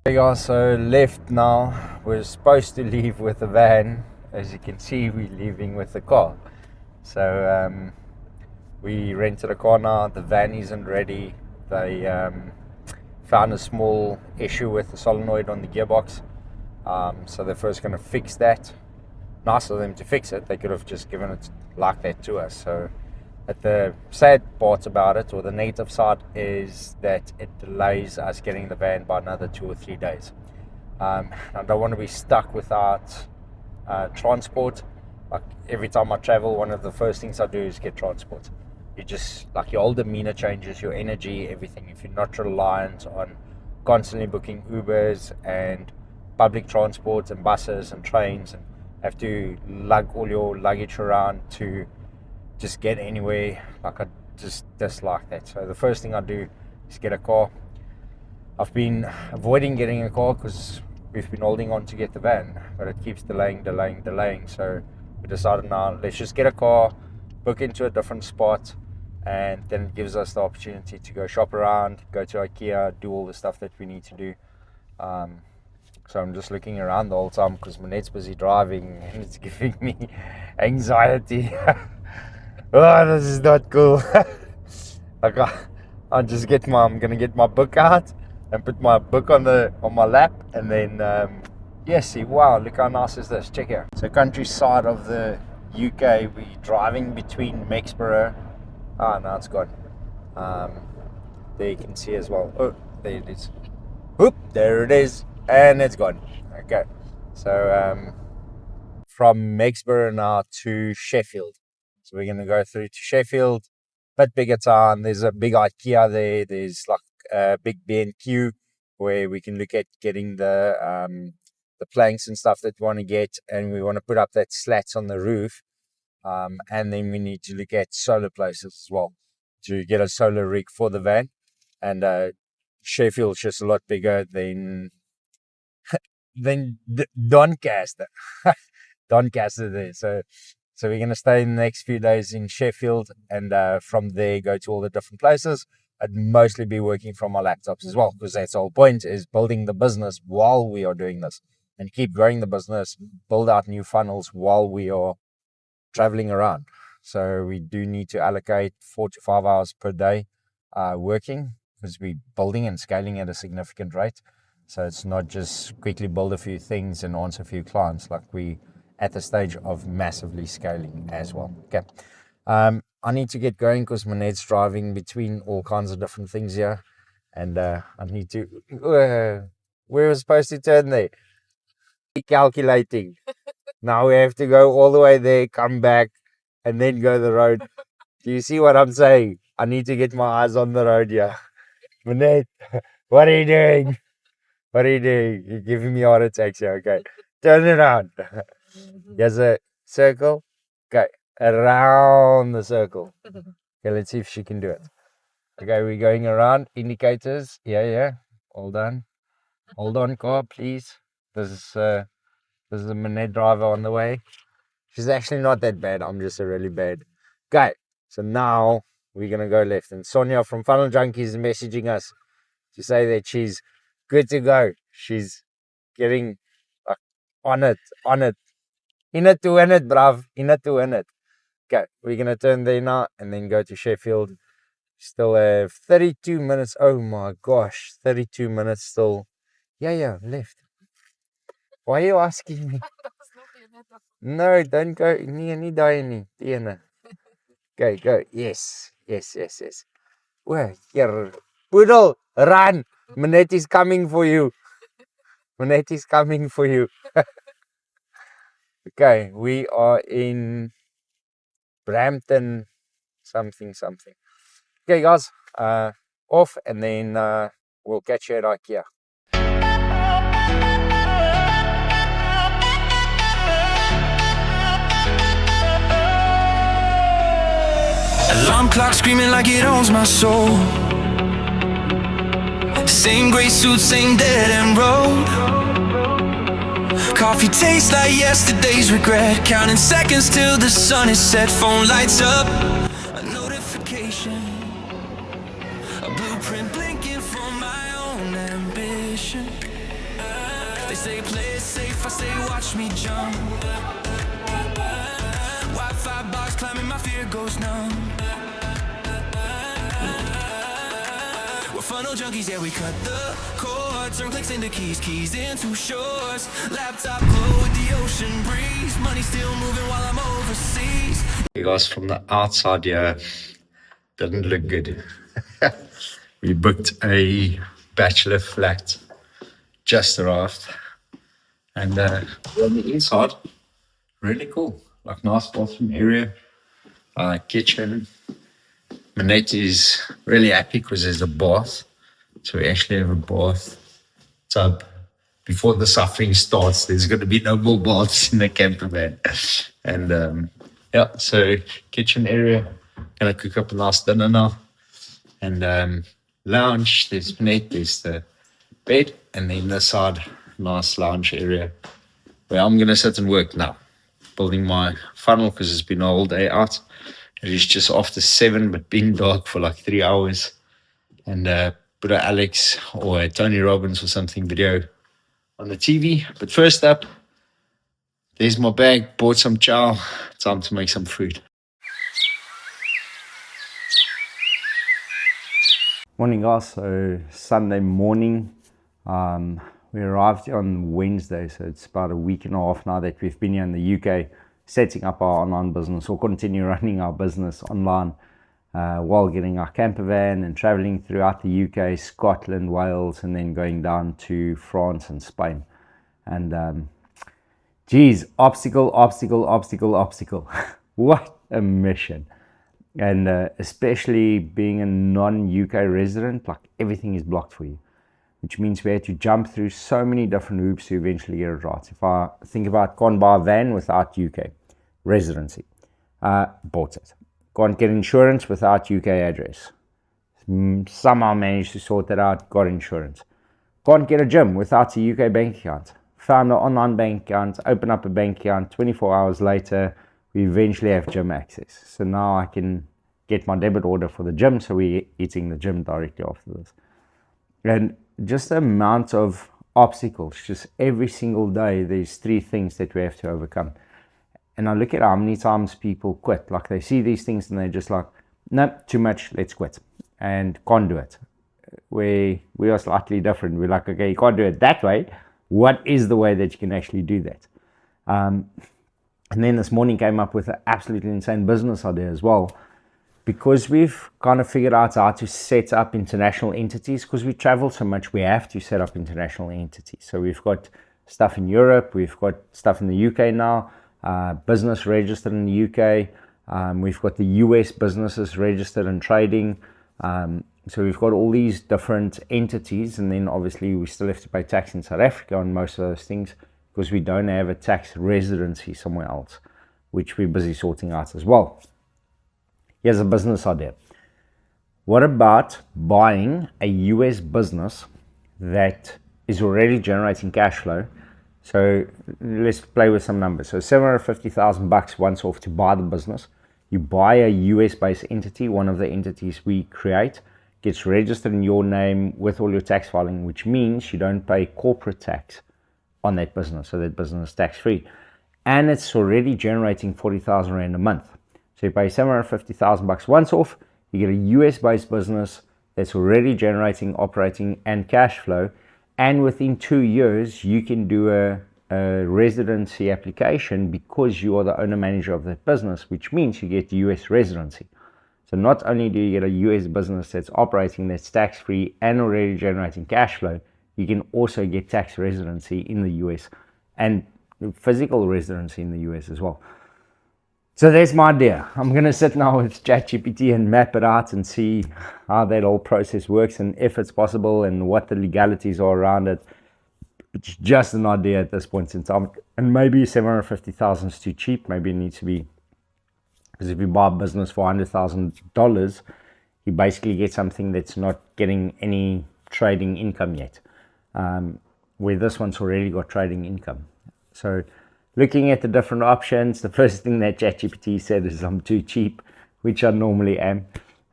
We also left now. We're supposed to leave with the van. As you can see, we're leaving with the car. So we rented a car now. The van isn't ready. They found a small issue with the solenoid on the gearbox. So they're first going to fix that. Nice of them to fix it. They could have just given it like that to us. So but the sad part about it, or the negative side, is that it delays us getting the van by another 2 or 3 days. I don't want to be stuck without transport. Like every time I travel, one of the first things I do is get transport. You just, like, your whole demeanor changes, your energy, everything. If you're not reliant on constantly booking Ubers and public transport and buses and trains, and have to lug all your luggage around to just get anywhere, like, I just dislike that. So the first thing I do is get a car. I've been avoiding getting a car because we've been holding on to get the van, but it keeps delaying. So we decided now, let's just get a car, book into a different spot, and then it gives us the opportunity to go shop around, go to IKEA, do all the stuff that we need to do. So I'm just looking around the whole time because Manette's busy driving and it's giving me anxiety. Oh, this is not cool. Like I'm gonna get my book out and put my book on my lap, and then see, wow, look how nice is this. Check here. So countryside of the UK, we're driving between Mexborough. Now it's gone. There you can see as well. Oh, there it is. Whoop, there it is, and it's gone. Okay, so from Mexborough now to Sheffield. So we're going to go through to Sheffield, bit bigger town. There's a big IKEA there. There's like a big B&Q where we can look at getting the planks and stuff that we want to get, and we want to put up that slats on the roof. And then we need to look at solar places as well to get a solar rig for the van. And Sheffield's just a lot bigger than Doncaster. Doncaster there. So we're going to stay in the next few days in Sheffield, and from there go to all the different places. I'd mostly be working from our laptops as well, because that's the whole point, is building the business while we are doing this, and keep growing the business, build out new funnels while we are traveling around. So we do need to allocate 4 to 5 hours per day working, because we're building and scaling at a significant rate. So it's not just quickly build a few things and answer a few clients. Like, we at the stage of massively scaling as well. Okay. I need to get going because Manette's driving between all kinds of different things here. And I need to... we were supposed to turn there. Calculating. Now we have to go all the way there, come back, and then go the road. Do you see what I'm saying? I need to get my eyes on the road here. Manette, what are you doing? What are you doing? You're giving me heart attacks here. Okay. Turn it around. Here's a circle. Okay. Around the circle. Okay, let's see if she can do it. Okay, we're going around. Indicators. Yeah. All done. Hold on, car, please. This is a Manette driver on the way. She's actually not that bad. I'm just a really bad. Okay, so now we're going to go left. And Sonia from Funnel Junkies is messaging us to say that she's good to go. She's getting on it. In it to win it, bruv. In it to win it. Okay, we're going to turn there now and then go to Sheffield. Still have 32 minutes. Oh my gosh, 32 minutes still. Yeah, left. Why are you asking me? No, don't go. Nie daai nie. Tene. Go. Yes. Where? Here. Poodle, run. Manette is coming for you. Okay, we are in Brampton something. Okay, guys, off, and then we'll catch you at IKEA. Alarm clock screaming like it owns my soul. Same grey suit, same dead end road. Coffee tastes like yesterday's regret. Counting seconds till the sun is set. Phone lights up, a notification, a blueprint blinking for my own ambition. watch me jump. Wi-Fi bars climbing, my fear goes numb. We're funnel junkies, yeah, we cut the cord. Turn clicks into keys, keys into shores. Laptop glow with the ocean breeze. Money still moving while I'm overseas. You guys from the outside here didn't look good. We booked a bachelor flat, just arrived, and on the inside, really cool, like nice bathroom area, kitchen. Manette is really happy because there's a bath, so we actually have a bath tub. Before the suffering starts, there's going to be no more baths in the camper van. And yeah, so kitchen area, gonna cook up a nice dinner now. And lounge, there's Manette, there's the bed, and then this side, nice lounge area where I'm gonna sit and work now, building my funnel because it's been a whole day out. It is just after 7, but being dark for like 3 hours. And put a Alex or a Tony Robbins or something video on the TV. But first up, there's my bag, bought some chow, time to make some food. Morning guys, so Sunday morning. We arrived on Wednesday, so it's about a week and a half now that we've been here in the UK, setting up our online business or continue running our business online while getting our camper van and traveling throughout the UK, Scotland, Wales, and then going down to France and Spain. And geez, obstacle. What a mission. And especially being a non-UK resident, like everything is blocked for you, which means we had to jump through so many different hoops to eventually get it right. If I think about can't buy a van without UK residency, bought it. Can't get insurance without UK address. Somehow managed to sort that out, got insurance. Can't get a gym without a UK bank account. Found an online bank account, open up a bank account, 24 hours later, we eventually have gym access. So now I can get my debit order for the gym, so we're eating the gym directly after this. And just the amount of obstacles, just every single day, there's 3 things that we have to overcome. And I look at how many times people quit. Like they see these things and they're just like, no, too much, let's quit. And can't do it. We are slightly different. We're like, okay, you can't do it that way. What is the way that you can actually do that? And then this morning came up with an absolutely insane business idea as well. Because we've kind of figured out how to set up international entities, because we travel so much, we have to set up international entities. So we've got stuff in Europe, we've got stuff in the UK now, business registered in the UK, we've got the US businesses registered and trading. So we've got all these different entities, and then obviously we still have to pay tax in South Africa on most of those things because we don't have a tax residency somewhere else, which we're busy sorting out as well. Here's a business idea. What about buying a US business that is already generating cash flow? So let's play with some numbers. So $750,000 once off to buy the business. You buy a US based entity, one of the entities we create, gets registered in your name with all your tax filing, which means you don't pay corporate tax on that business. So that business is tax free. And it's already generating 40,000 Rand a month. So you pay $750,000 once off, you get a US based business that's already generating, operating and cash flow. And within 2 years, you can do a residency application because you are the owner manager of that business, which means you get US residency. So not only do you get a US business that's operating, that's tax free and already generating cash flow, you can also get tax residency in the US and physical residency in the US as well. So there's my idea. I'm going to sit now with ChatGPT and map it out and see how that whole process works and if it's possible and what the legalities are around it. It's just an idea at this point in time. And maybe 750,000 is too cheap. Maybe it needs to be, because if you buy a business for $100,000, you basically get something that's not getting any trading income yet. Where this one's already got trading income. So looking at the different options, the first thing that ChatGPT said is I'm too cheap, which I normally am.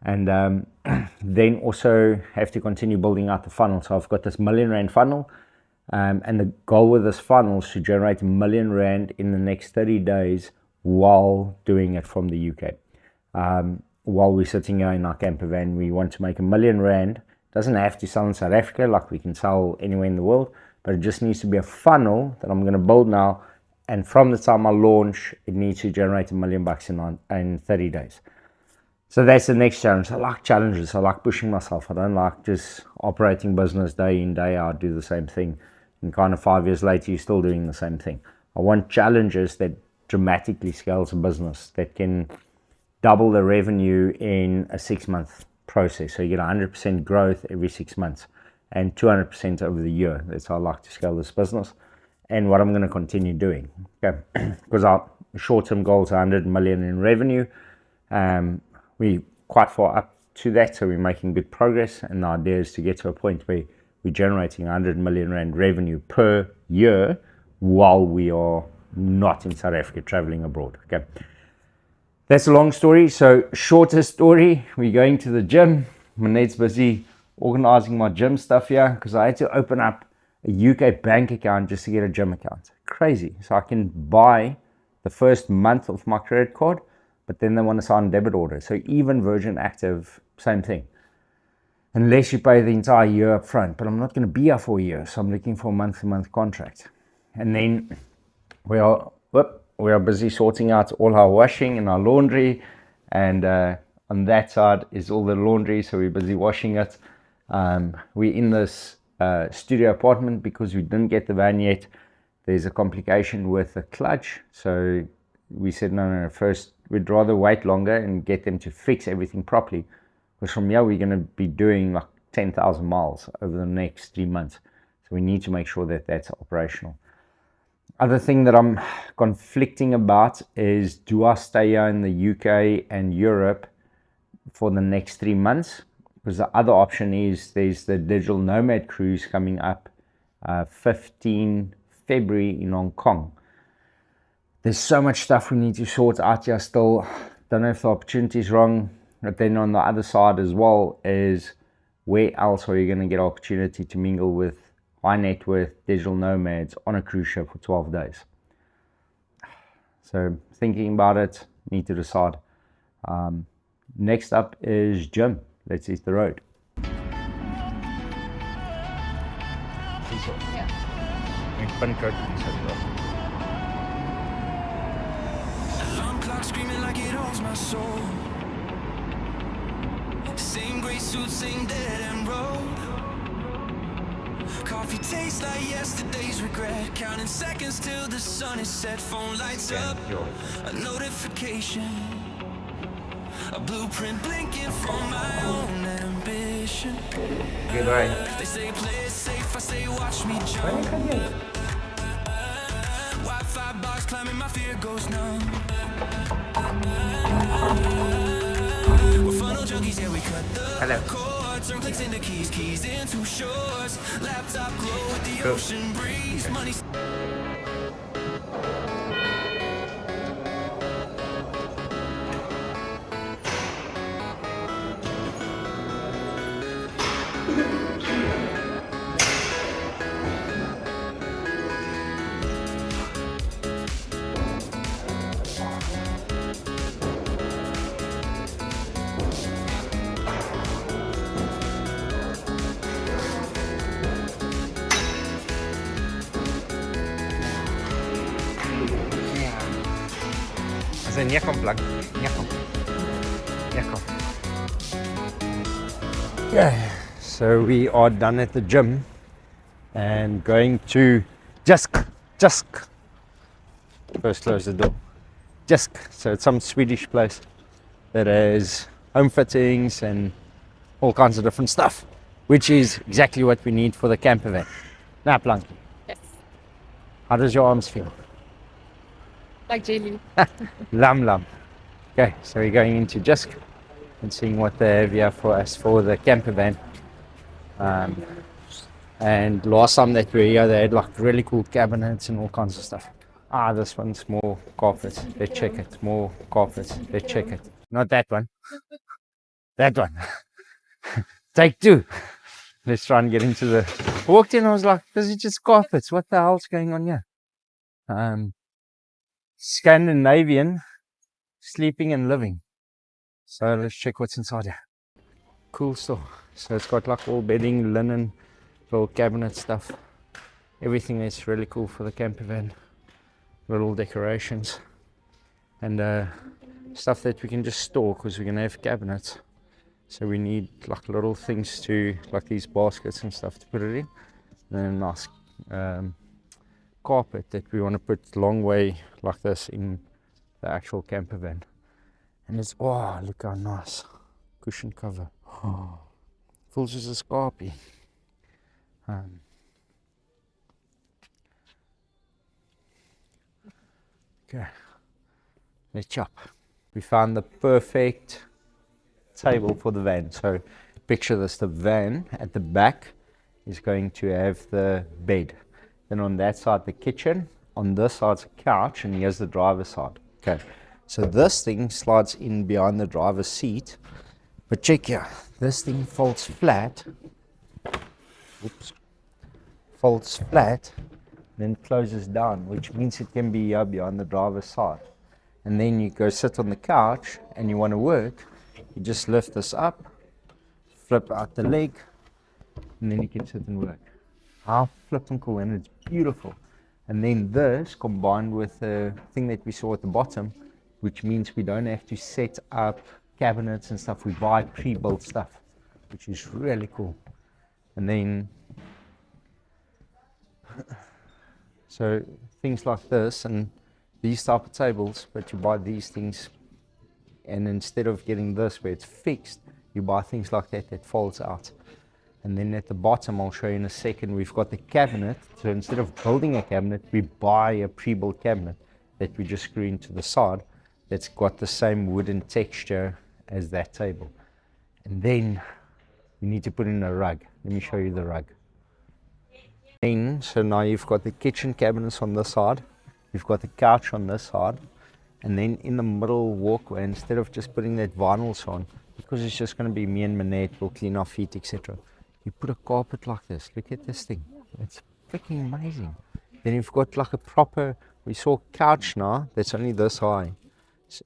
And then also have to continue building out the funnel. So I've got this R1 million funnel And the goal with this funnel is to generate R1 million in the next 30 days while doing it from the UK. While we're sitting here in our camper van, we want to make R1 million. Doesn't have to sell in South Africa, like we can sell anywhere in the world, but it just needs to be a funnel that I'm going to build now. And from the time I launch, it needs to generate $1 million in 30 days. So that's the next challenge. I like challenges. I like pushing myself. I don't like just operating business day in, day out, do the same thing. And kind of 5 years later, you're still doing the same thing. I want challenges that dramatically scales a business, that can double the revenue in a 6-month process. So you get 100% growth every 6 months and 200% over the year. That's how I like to scale this business and what I'm going to continue doing. Okay, because our short-term goals are 100 million in revenue. We're quite far up to that, so we're making good progress. And the idea is to get to a point where we're generating 100 million rand revenue per year while we are not in South Africa, traveling abroad. Okay. That's a long story. So shorter story, we're going to the gym. Manette's busy organizing my gym stuff here because I had to open up a UK bank account just to get a gym account. Crazy. So I can buy the first month of my credit card, but then they want to sign a debit order. So even Virgin Active, same thing. Unless you pay the entire year up front. But I'm not going to be here for a year, so I'm looking for a month-to-month contract. And then we are busy sorting out all our washing and our laundry, and on that side is all the laundry, so we're busy washing it. We're in this studio apartment because we didn't get the van yet. There's a complication with the clutch, so we said no, first we'd rather wait longer and get them to fix everything properly, because from here we're going to be doing like 10,000 miles over the next 3 months, so we need to make sure that that's operational. Other thing that I'm conflicting about is, do I stay here in the UK and Europe for the next 3 months? Because the other option is there's the digital nomad cruise coming up 15 February in Hong Kong. There's so much stuff we need to sort out here still. Don't know if the opportunity is wrong. But then on the other side as well is, where else are you going to get opportunity to mingle with high net worth digital nomads on a cruise ship for 12 days. So thinking about it, need to decide. Next up is gym. Let's hit the road. Alarm clock screaming like it owns my soul. Same gray suit, same dead end road. Coffee tastes like yesterday's regret. Counting seconds till the sun is set. Phone lights up, a notification. A blueprint blinking for my own ambition. Goodbye. They say play it safe, I say watch me jump. Wi-Fi bars climbing, my fear goes numb. We're funnel junkies, yeah, we cut the cord. Turn clicks into keys, keys into shorts. Laptop glow with the ocean breeze. Money. Nie kom plak. Nie kom. Yeah, so we are done at the gym and going to Jusk. First close the door. Jusk. So it's some Swedish place that has home fittings and all kinds of different stuff, which is exactly what we need for the camper van. Now, Planky. Yes. How does your arms feel? Like jelly. Lam. Okay, so we're going into Jusk and seeing what they have here for us for the camper van. And last time that we were here, they had like really cool cabinets and all kinds of stuff. This one's more carpets. Let's check it. More carpets. Let's check it. Not that one. That one. Take two. Let's try and get into the Walked in, I was like, this is just carpets. What the hell's going on here? Scandinavian sleeping and living. So let's check what's inside here. Cool store. So it's got like all bedding, linen, little cabinet stuff. Everything is really cool for the camper van. Little decorations. And stuff that we can just store because we're going to have cabinets. So we need like little things to, like these baskets and stuff to put it in. And then a nice carpet that we want to put long way like this in the actual camper van. And it's, oh, look how nice. Cushion cover. Oh, feels as a scarpy. Okay, let's chop. We found the perfect table for the van. So picture this, the van at the back is going to have the bed. Then on that side the kitchen, on this side's a couch, and here's the driver's side. Okay, so this thing slides in behind the driver's seat, but check here, this thing folds flat. Oops. Folds flat, then closes down, which means it can be here behind the driver's side. And then you go sit on the couch and you want to work, you just lift this up, flip out the leg, and then you can sit and work. How flipping cool, and it's beautiful. And then this combined with the thing that we saw at the bottom, which means we don't have to set up cabinets and stuff. We buy pre-built stuff, which is really cool. And then so things like this and these type of tables, but you buy these things, and instead of getting this where it's fixed, you buy things like that that folds out. And then at the bottom, I'll show you in a second, we've got the cabinet. So instead of building a cabinet, we buy a pre-built cabinet that we just screw into the side that's got the same wooden texture as that table. And then you need to put in a rug. Let me show you the rug. So now you've got the kitchen cabinets on this side, you've got the couch on this side, and then in the middle walkway, instead of just putting that vinyls on, because it's just going to be me and Manette, we'll clean our feet, etc. You put a carpet like this. Look at this thing. It's freaking amazing. Then you've got like a proper, we saw a couch now that's only this high,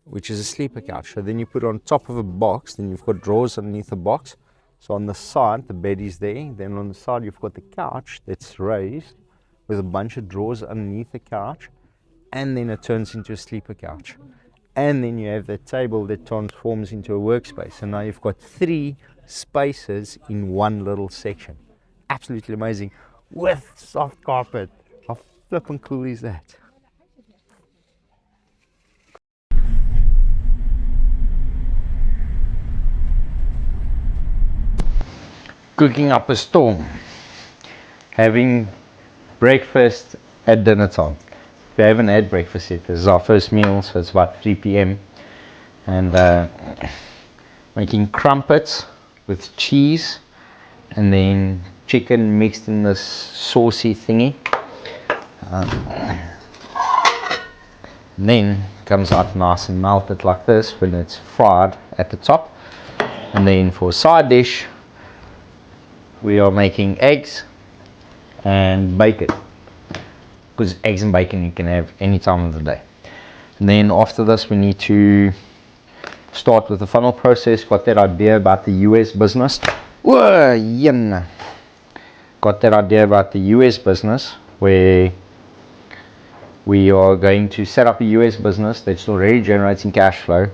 which is a sleeper couch. So then you put it on top of a box, then you've got drawers underneath the box. So on the side, the bed is there. Then on the side, you've got the couch that's raised with a bunch of drawers underneath the couch. And then it turns into a sleeper couch. And then you have that table that transforms into a workspace. And now you've got 3 spaces in one little section. Absolutely amazing. With soft carpet. How flippin' cool is that? Cooking up a storm, having breakfast at dinner time. We haven't had breakfast yet. This is our first meal, so it's about 3 p.m. and making crumpets with cheese and then chicken mixed in this saucy thingy. Then comes out nice and melted like this when it's fried at the top. And then for a side dish, we are making eggs and bacon, because eggs and bacon you can have any time of the day. And then after this we need to start with the funnel process. Got that idea about the US business. Got that idea about the US business where we are going to set up a US business that's already generating cash flow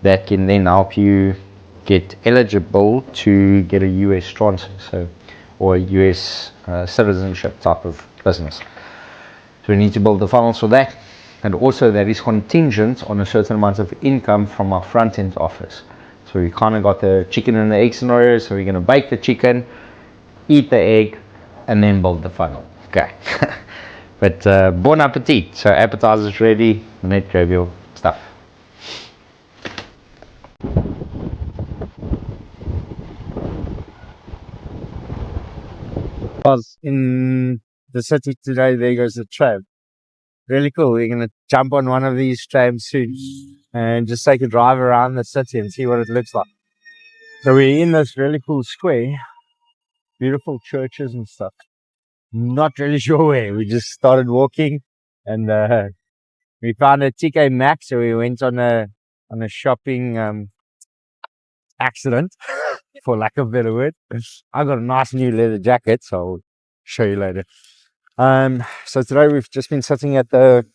that can then help you get eligible to get a US transfer, so, or a US citizenship type of business. So we need to build the funnels for that, and also that is contingent on a certain amount of income from our front end offers. So we kind of got the chicken and the egg scenario, so we're going to bake the chicken, eat the egg, and then build the funnel. Okay. But bon appetit. So appetizers ready, Net, grab your stuff. Was in the city today, there goes the tram. Really cool. We're going to jump on one of these trams soon and just take a drive around the city and see what it looks like. So we're in this really cool square, beautiful churches and stuff. not really sure where. We just started walking, and we found a TK Maxx, so we went on a shopping accident, for lack of a better word. I got a nice new leather jacket, so I'll show you later. So today we've just been sitting at the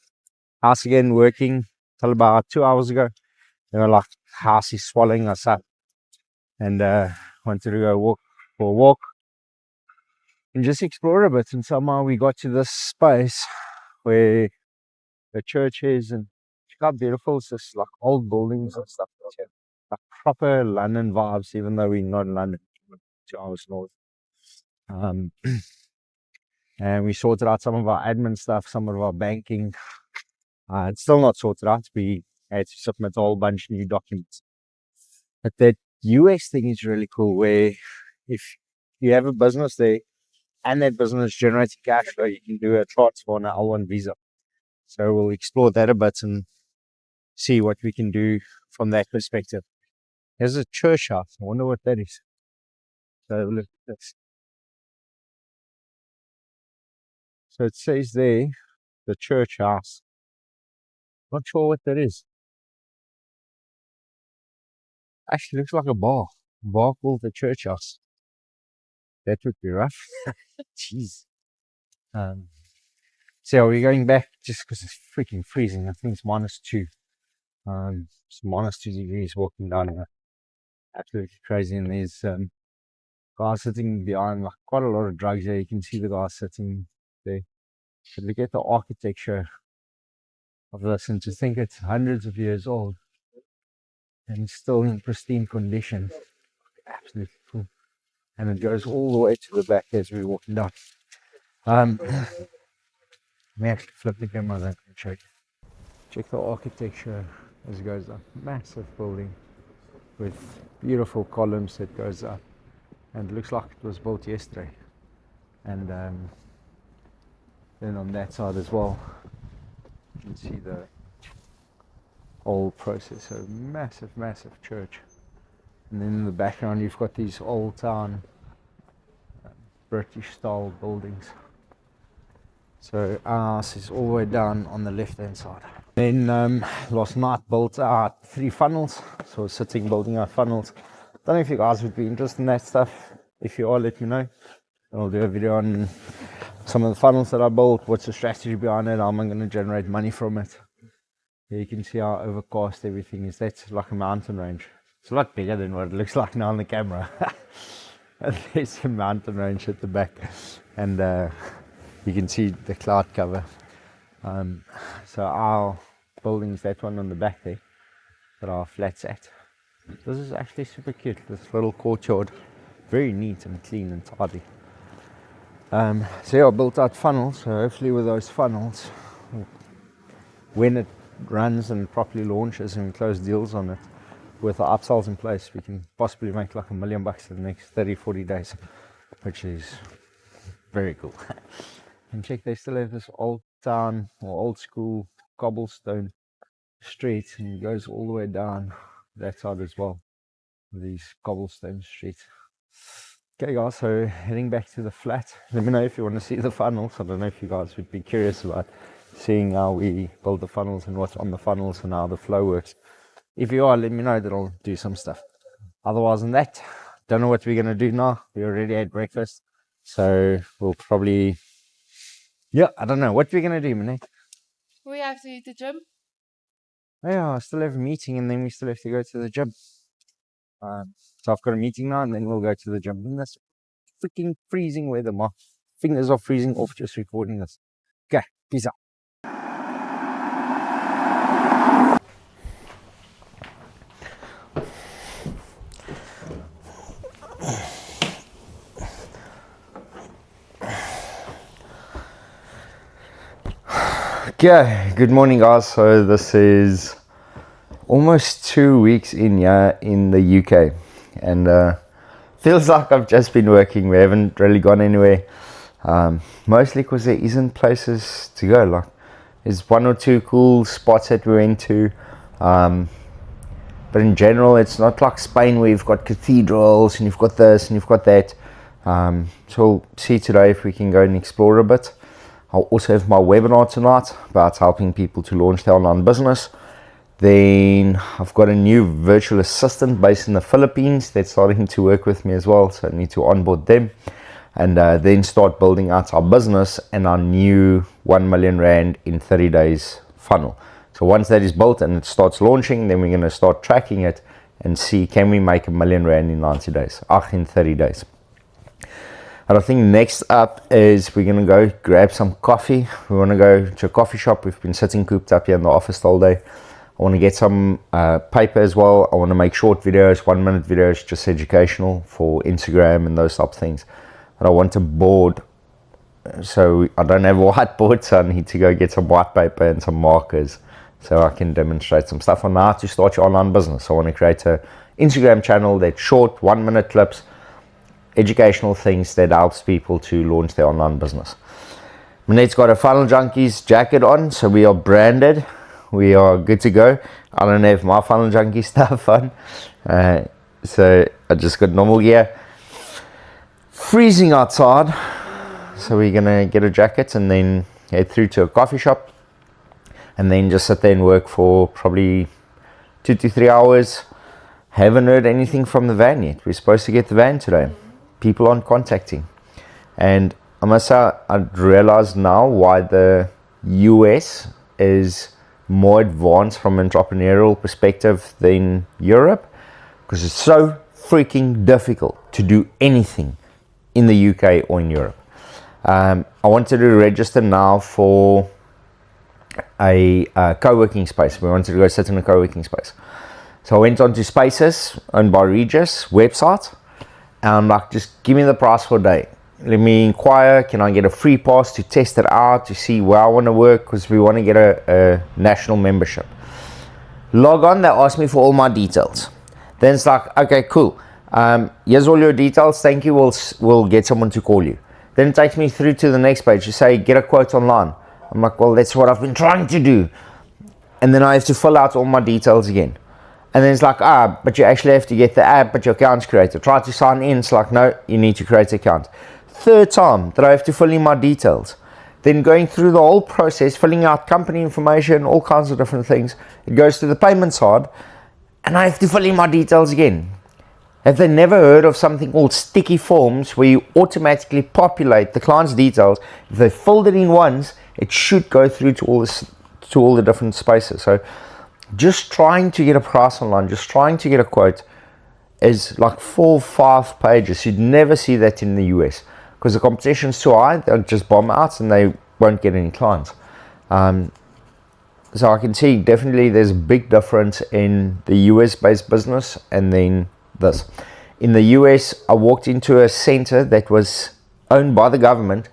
house again, working till about 2 hours ago. They were like, house is swallowing us up, and wanted to go for a walk and just explore a bit. And somehow we got to this space where the church is, and check how beautiful it's just like old buildings and stuff. Like proper London vibes, even though we're not in London, 2 hours north. And we sorted out some of our admin stuff, some of our banking. It's still not sorted out. We had to submit a whole bunch of new documents. But that US thing is really cool, where if you have a business there and that business generates cash flow, you can do a transfer on an L1 visa. So we'll explore that a bit and see what we can do from that perspective. There's a church house. I wonder what that is. So look at this. So it says there, the church house. Not sure what that is. Actually looks like a bar. A bar called the church house. That would be rough. Jeez. So yeah, we're going back just because it's freaking freezing. I think it's -2. It's -2 degrees walking down here. Absolutely crazy. And there's guys sitting behind, like quite a lot of drugs there. You can see the guys sitting there. But look at the architecture of this, and to think it's hundreds of years old and still in pristine condition. Absolutely cool. And it goes all the way to the back as we're walking down. Let me actually flip the camera then and show you. Check the architecture as it goes up. Massive building with beautiful columns that goes up, and it looks like it was built yesterday. And then on that side as well, you can see the whole process. So massive church. And then in the background you've got these old town British style buildings. So our house is all the way down on the left hand side. Then last night built out 3 funnels. So sitting building out funnels. Don't know if you guys would be interested in that stuff. If you are, let me know. I'll do a video on some of the funnels that I built, what's the strategy behind it, how am I going to generate money from it. Here you can see how overcast everything is. That's like a mountain range. It's a lot bigger than what it looks like now on the camera. And there's a mountain range at the back, and you can see the cloud cover. So our building is that one on the back there that our flat's at. This is actually super cute, this little courtyard. Very neat and clean and tidy. So yeah, I built out funnels, so hopefully with those funnels, when it runs and properly launches and we close deals on it, with the upsells in place, we can possibly make like $1 million in the next 30-40 days, which is very cool. And check, they still have this old town or old school cobblestone street, and it goes all the way down that side as well, these cobblestone streets. Okay guys, so heading back to the flat. Let me know if you want to see the funnels. I don't know if you guys would be curious about seeing how we build the funnels and what's on the funnels and how the flow works. If you are, let me know, that I'll do some stuff. Otherwise than that, don't know what we're going to do now. We already had breakfast, so we'll probably, I don't know what we're going to do, Monique. We have to hit the gym. Yeah, I still have a meeting, and then we still have to go to the gym. So I've got a meeting now, and then we'll go to the gym. And that's freaking freezing weather. My fingers are freezing off just recording this. Okay, peace out. Okay, good morning guys. So this is almost 2 weeks in here in the UK, and feels like I've just been working. We haven't really gone anywhere, mostly because there isn't places to go. Like, there's 1 or 2 cool spots that we went to, but in general it's not like Spain where you've got cathedrals and you've got this and you've got that. So we'll see today if we can go and explore a bit. I'll also have my webinar tonight about helping people to launch their online business. Then I've got a new virtual assistant based in the Philippines that's starting to work with me as well, so I need to onboard them and then start building out our business and our new 1 million rand in 30 days funnel. So once that is built and it starts launching, then we're going to start tracking it and see, can we make R1 million in 90 days, in 30 days. And I think next up is we're going to go grab some coffee. We want to go to a coffee shop. We've been sitting cooped up here in the office all day. I want to get some paper as well. I want to make short videos, 1 minute videos, just educational for Instagram and those type of things. But I want a board, so I don't have a whiteboard, so I need to go get some white paper and some markers so I can demonstrate some stuff on how to start your online business. So I want to create an Instagram channel that's short, 1 minute clips, educational things that helps people to launch their online business. Manette's got a Funnel Junkies jacket on, so we are branded. We are good to go. I don't have my Funnel Junkie stuff on, so I just got normal gear. Freezing outside, so we're gonna get a jacket and then head through to a coffee shop and then just sit there and work for probably 2 to 3 hours. Haven't heard anything from the van yet. We're supposed to get the van today. People aren't contacting, and I must say I realize now why the US is more advanced from an entrepreneurial perspective than Europe, because it's so freaking difficult to do anything in the UK or in Europe. I wanted to register now for a co-working space. We wanted to go sit in a co-working space. So I went on to Spaces owned by Regis website, and I'm like, just give me the price for a day. Let me inquire, can I get a free pass to test it out, to see where I want to work, because we want to get a national membership. Log on, they ask me for all my details. Then it's like, okay, cool. Here's all your details, thank you, we'll get someone to call you. Then it takes me through to the next page. You say, get a quote online. I'm like, well, that's what I've been trying to do. And then I have to fill out all my details again. And then it's like, but you actually have to get the app, but your account's created. Try to sign in. It's like, no, you need to create an account. Third time that I have to fill in my details. Then going through the whole process, filling out company information, all kinds of different things. It goes to the payment side, and I have to fill in my details again. Have they never heard of something called sticky forms, where you automatically populate the client's details? If they filled it in once, it should go through to all the different spaces. So just trying to get a price online, just trying to get a quote is like 4 or 5 pages. You'd never see that in the US, because the competition's too high. They'll just bomb out and they won't get any clients. So I can see definitely there's a big difference in the US based business and then this. In the US, I walked into a center that was owned by the government,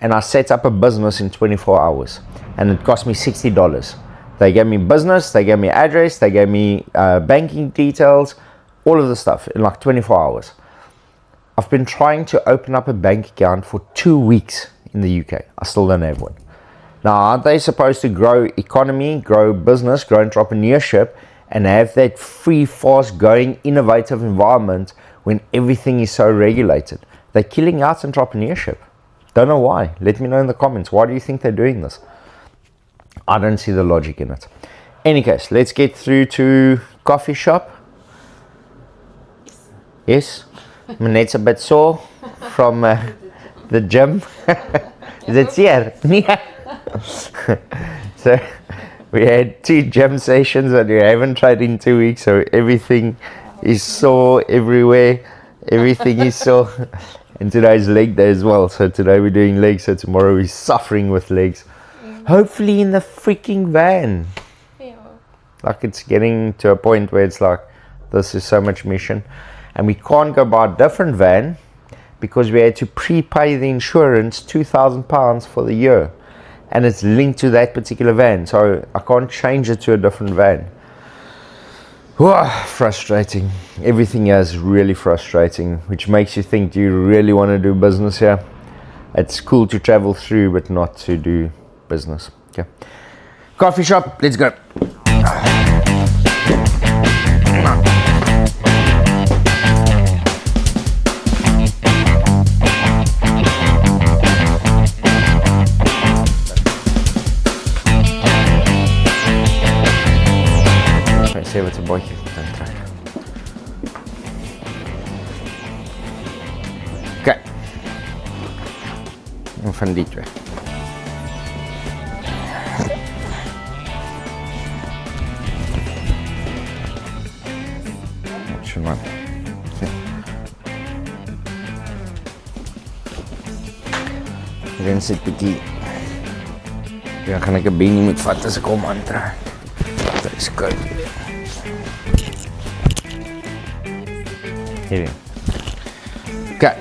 and I set up a business in 24 hours, and it cost me $60. They gave me business, they gave me address, they gave me banking details, all of the stuff in like 24 hours. I've been trying to open up a bank account for 2 weeks in the UK. I still don't have one. Now, aren't they supposed to grow economy, grow business, grow entrepreneurship, and have that free, fast-going, innovative environment when everything is so regulated? They're killing out entrepreneurship. Don't know why. Let me know in the comments. Why do you think they're doing this? I don't see the logic in it. Any case, let's get through to coffee shop. Yes? Manette's a bit sore from the gym. That's here. So we had 2 gym sessions and we haven't tried in 2 weeks, so everything is sore everywhere. Everything is sore. And today's leg day as well. So today we're doing legs, so tomorrow we're suffering with legs. Hopefully in the freaking van. Yeah. Like, it's getting to a point where it's like, this is so much mission. And we can't go buy a different van because we had to prepay the insurance £2,000 for the year. And it's linked to that particular van. So I can't change it to a different van. Whoa, frustrating. Everything here is really frustrating, which makes you think, do you really want to do business here? It's cool to travel through, but not to do business. Okay. Coffee shop, let's go. sê wat 'n bootjie kan trek. Okay. En van die twee. Schon mal. Dan sit bietjie. Ja, gaan ek 'n beanie moet vat as ek hom aantrek. Dit is koud. Hier. Okay.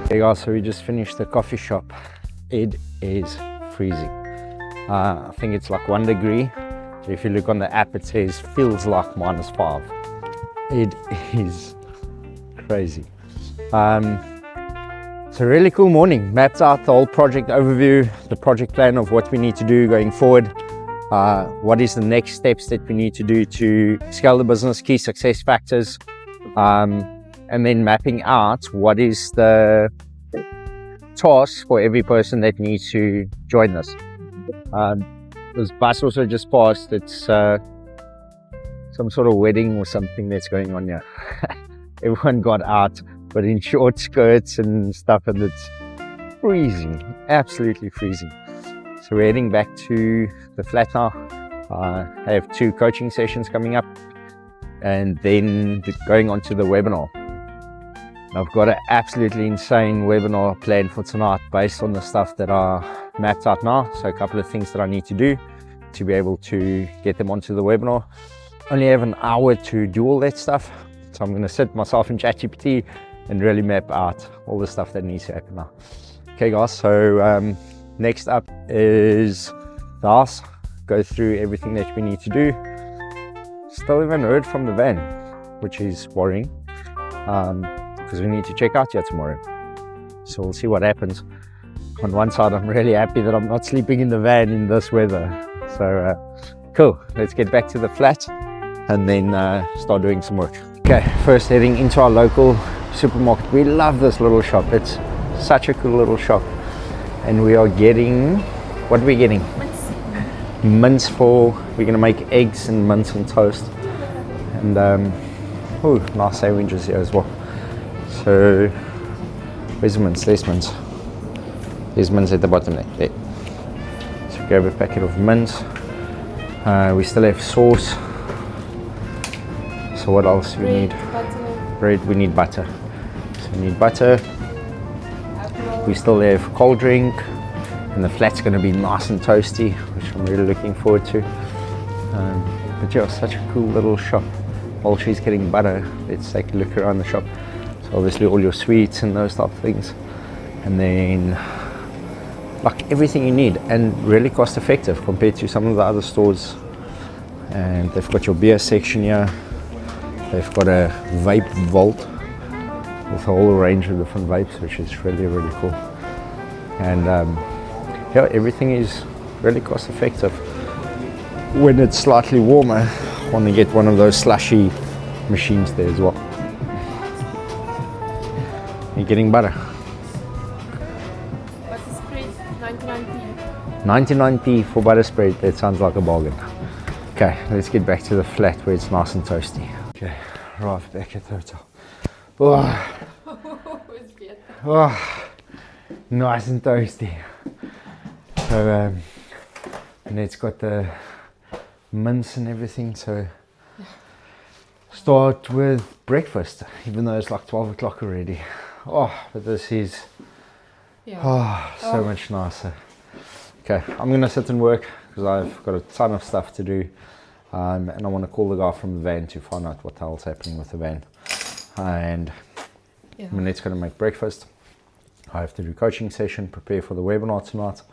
Hey guys, so we just finished the coffee shop. It is freezing. I think it's like 1 degree. If you look on the app, it says feels like -5. It is crazy. It's a really cool morning. Mapped out the whole project overview, the project plan of what we need to do going forward. What is the next steps that we need to do to scale the business, key success factors, and then mapping out what is the task for every person that needs to join us. This bus also just passed. It's some sort of wedding or something that's going on here. Everyone got out, but in short skirts and stuff, and it's freezing, absolutely freezing. So we're heading back to the flat now. I have 2 coaching sessions coming up, and then going on to the webinar. I've got an absolutely insane webinar planned for tonight based on the stuff that are mapped out now. So a couple of things that I need to do to be able to get them onto the webinar. Only have an hour to do all that stuff. So I'm going to sit myself in ChatGPT and really map out all the stuff that needs to happen now. Okay guys, so next up is the house. Go through everything that we need to do. Still haven't heard from the van, which is worrying. Because we need to check out here tomorrow. So we'll see what happens. On one side, I'm really happy that I'm not sleeping in the van in this weather. So cool, let's get back to the flat and then start doing some work. Okay, first heading into our local supermarket. We love this little shop. It's such a cool little shop. And we are getting, what are we getting? Mince for, we're gonna make eggs and mince and toast. And oh, nice sandwiches here as well. So, where's the mince? There's mince. There's mince at the bottom there. So grab a packet of mince. We still have sauce. So what else do we need? Butter. Bread, we need butter. So we need butter. We still have cold drink. and the flat's going to be nice and toasty, which I'm really looking forward to. But yeah, such a cool little shop. While she's getting butter, let's take a look around the shop. So obviously all your sweets and those type of things, and then like everything you need, and really cost effective compared to some of the other stores. And they've got your beer section here. They've got a vape vault with a whole range of different vapes, which is really, really cool. And yeah, everything is really cost effective. When it's slightly warmer, I want to get one of those slushy machines there as well. You're getting butter. What's the spread? 99p. 99p for butter spread. That sounds like a bargain. Okay, let's get back to the flat where it's nice and toasty. Okay, arrived back at the hotel. Oh, oh, nice and toasty. So, and it's got the mince and everything. So, start with breakfast, even though it's like 12 o'clock already. Oh, but this is so much nicer. Okay, I'm gonna sit and work because I've got a ton of stuff to do. And I want to call the guy from the van to find out what the hell's happening with the van. And Manette's going to make breakfast. I have to do coaching session, prepare for the webinar tonight.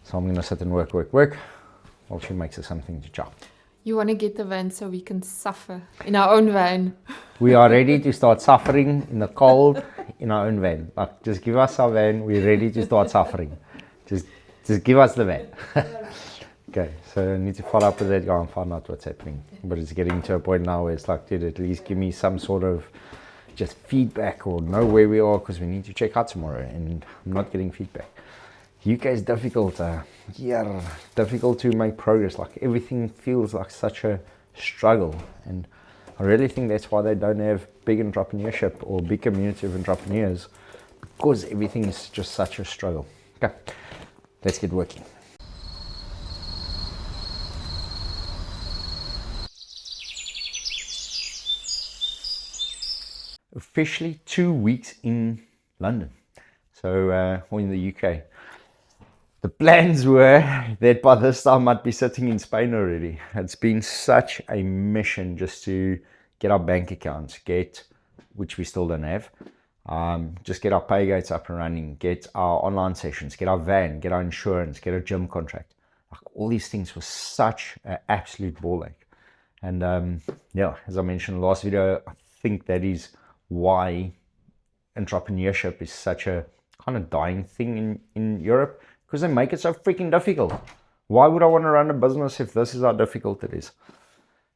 So I'm going to sit and work while she makes us something to chop. You want to get the van so we can suffer in our own van. We are ready to start suffering in the cold in our own van. Like, just give us our van. We're ready to start suffering. Just give us the van. Okay, so I need to follow up with that guy and find out what's happening. But it's getting to a point now where it's like, dude, at least give me some sort of just feedback or know where we are, because we need to check out tomorrow and I'm not getting feedback. UK is difficult, difficult to make progress. Like, everything feels like such a struggle, and I really think that's why they don't have big entrepreneurship or big community of entrepreneurs, because everything is just such a struggle. Okay, let's get working. Officially 2 weeks in London, or in the UK. The plans were that by this time I'd be sitting in Spain already. It's been such a mission just to get our bank accounts, which we still don't have, just get our pay gates up and running, get our online sessions, get our van, get our insurance, get a gym contract. Like, all these things were such an absolute ball ache. And as I mentioned in the last video, I think that is why entrepreneurship is such a kind of dying thing in Europe, because they make it so freaking difficult. Why would I want to run a business if this is how difficult it is?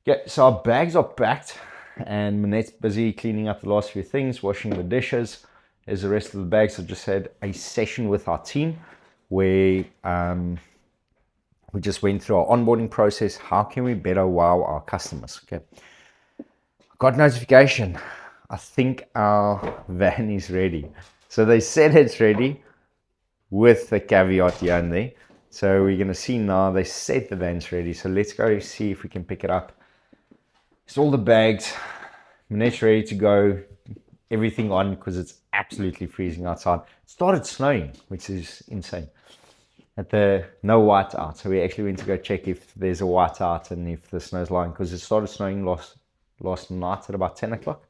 Yeah, so our bags are packed and Manette's busy cleaning up the last few things, washing the dishes. There's the rest of the bags. I just had a session with our team where we just went through our onboarding process. How can we better wow our customers? Okay, got notification. I think our van is ready. So they said it's ready with the caveat here and there. So we're going to see now. They said the van's ready. So let's go see if we can pick it up. It's all the bags. Manette's ready to go. Everything on, because it's absolutely freezing outside. It started snowing, which is insane. At the no white out. So we actually went to go check if there's a white out and if the snow's lying, because it started snowing last night at about 10 o'clock.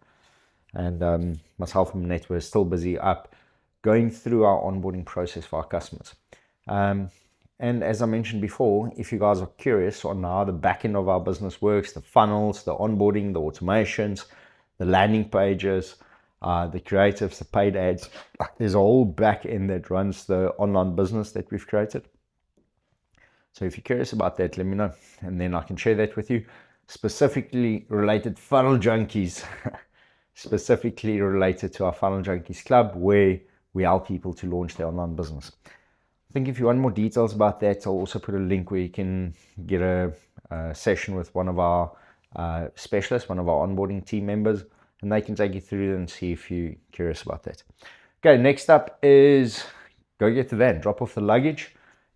And myself and Manette were still busy up going through our onboarding process for our customers. And as I mentioned before, if you guys are curious on how the back end of our business works, the funnels, the onboarding, the automations, the landing pages, the creatives, the paid ads, there's a whole back end that runs the online business that we've created. So if you're curious about that, let me know, and then I can share that with you. Specifically related Funnel Junkies, specifically related to our Funnel Junkies Club, where we help people to launch their online business. I think if you want more details about that, I'll also put a link where you can get a session with one of our specialists, one of our onboarding team members, and they can take you through it and see if you're curious about that. Okay, next up is go get the van, drop off the luggage,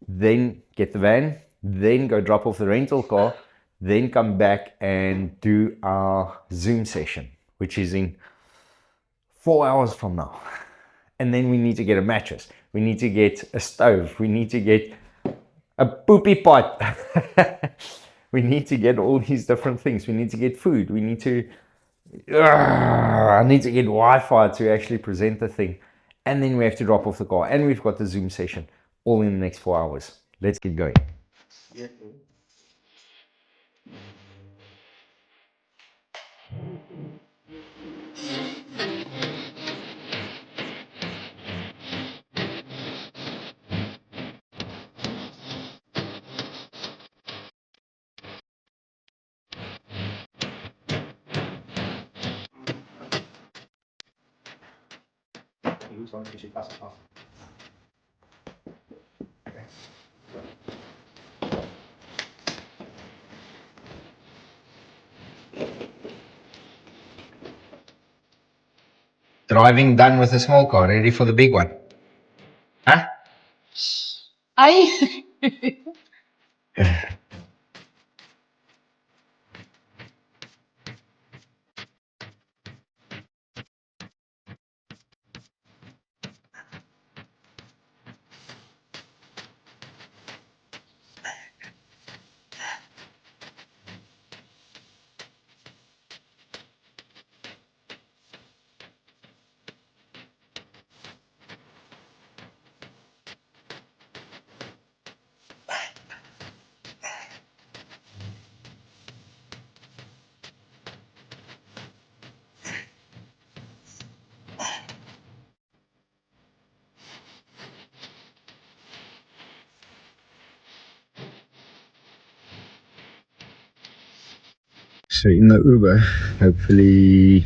then get the van, then go drop off the rental car, then come back and do our Zoom session, which is in 4 hours from now. And then we need to get a mattress. We need to get a stove. We need to get a poopy pot. We need to get all these different things. We need to get food. We need to... I need to get Wi-Fi to actually present the thing. And then we have to drop off the car. And we've got the Zoom session all in the next 4 hours. Let's get going. Yeah. Driving done with a small car, ready for the big one. Huh? Aye. So in the Uber, hopefully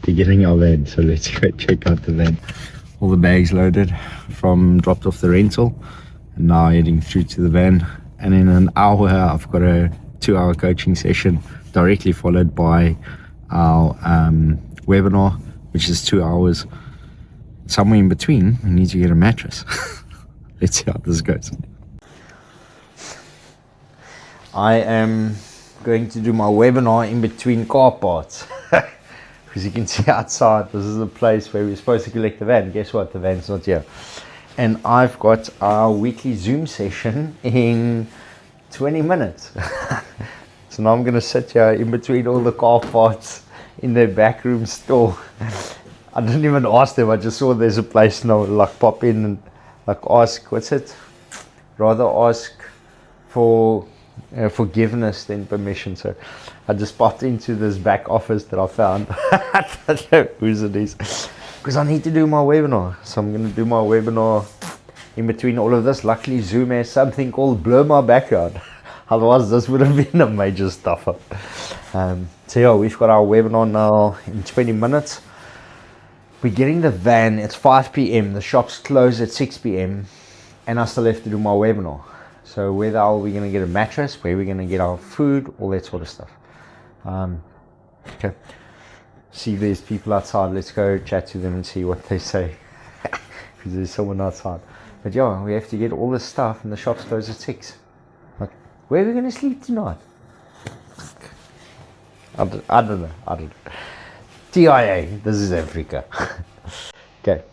we're getting our van. So let's go check out the van. All the bags loaded from dropped off the rental, and now heading through to the van. And in an hour, I've got a 2-hour coaching session directly followed by our webinar, which is 2 hours. Somewhere in between, we need to get a mattress. Let's see how this goes. I am going to do my webinar in between car parts. Because you can see outside, this is the place where we're supposed to collect the van. Guess what? The van's not here. And I've got our weekly Zoom session in 20 minutes. So now I'm going to sit here in between all the car parts in their back room store. I didn't even ask them. I just saw there's a place now, like pop in and like ask, what's it? Rather ask for forgiveness than permission. So I just popped into this back office that I found. I don't know whose it is, because I need to do my webinar. So I'm going to do my webinar in between all of this. Luckily Zoom has something called blur my background. Otherwise this would have been a major stuffer. So yeah, we've got our webinar now in 20 minutes. We're getting the van. It's 5 p.m. The shops close at 6 p.m. and I still have to do my webinar. So where the hell are we going to get a mattress? Where are we going to get our food? All that sort of stuff. Okay. See if there's people outside. Let's go chat to them and see what they say. Because there's someone outside. But yeah, we have to get all this stuff and the shops close at 6. Like, where are we going to sleep tonight? I don't know. TIA, this is Africa. Okay.